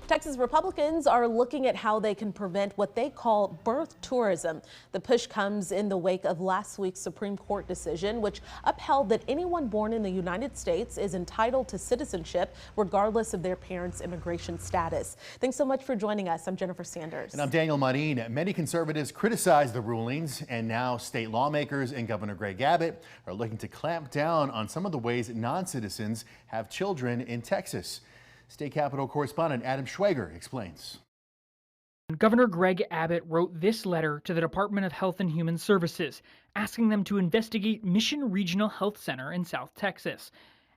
Texas Republicans are looking at how they can prevent what they call birth tourism. The push comes in the wake of last week's Supreme Court decision, which upheld that anyone born in the United States is entitled to citizenship regardless of their parents' immigration status. Thanks so much for joining us. I'm Jennifer Sanders. And I'm Daniel Marin. Many conservatives criticize the rulings, and now state lawmakers and Governor Greg Abbott are looking to clamp down on some of the ways non-citizens have children in Texas. State Capitol correspondent Adam Schwager explains. Governor Greg Abbott wrote this letter to the Department of Health and Human Services, asking them to investigate Mission Regional Health Center in South Texas.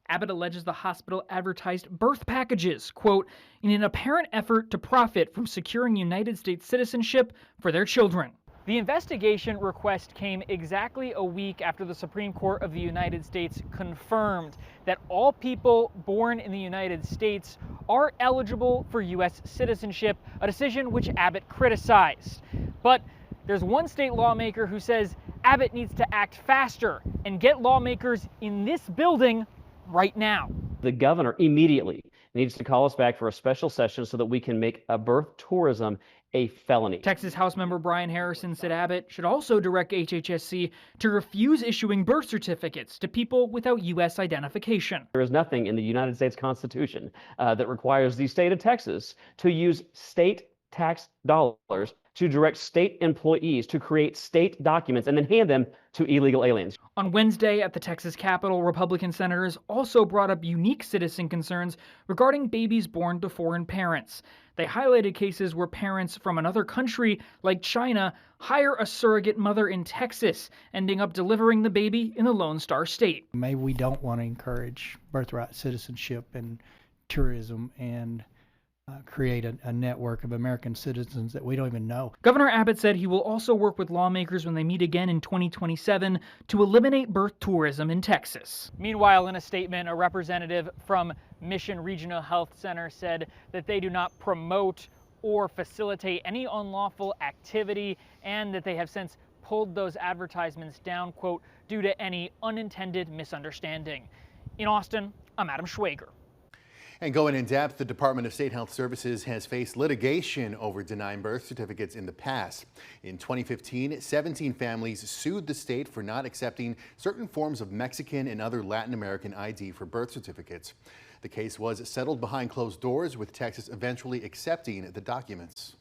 Abbott alleges the hospital advertised birth packages, quote, in an apparent effort to profit from securing United States citizenship for their children. The investigation request came exactly a week after the Supreme Court of the United States confirmed that all people born in the United States are eligible for U.S. citizenship, a decision which Abbott criticized. But there's one state lawmaker who says Abbott needs to act faster and get lawmakers in this building right now. The governor immediately needs to call us back for a special session so that we can make a birth tourism a felony. Texas House member Brian Harrison said Abbott should also direct HHSC to refuse issuing birth certificates to people without U.S. identification. There is nothing in the United States Constitution that requires the state of Texas to use state tax dollars to direct state employees to create state documents and then hand them to illegal aliens. On Wednesday at the Texas Capitol, Republican senators also brought up unique citizen concerns regarding babies born to foreign parents. They highlighted cases where parents from another country, like China, hire a surrogate mother in Texas, ending up delivering the baby in the Lone Star State. Maybe we don't want to encourage birthright citizenship and tourism and create a network of American citizens that we don't even know. Governor Abbott said he will also work with lawmakers when they meet again in 2027 to eliminate birth tourism in Texas. Meanwhile, in a statement, a representative from Mission Regional Health Center said that they do not promote or facilitate any unlawful activity and that they have since pulled those advertisements down, quote, due to any unintended misunderstanding. In Austin, I'm Adam Schwager. And going in depth, the Department of State Health Services has faced litigation over denying birth certificates in the past. In 2015, 17 families sued the state for not accepting certain forms of Mexican and other Latin American ID for birth certificates. The case was settled behind closed doors, with Texas eventually accepting the documents.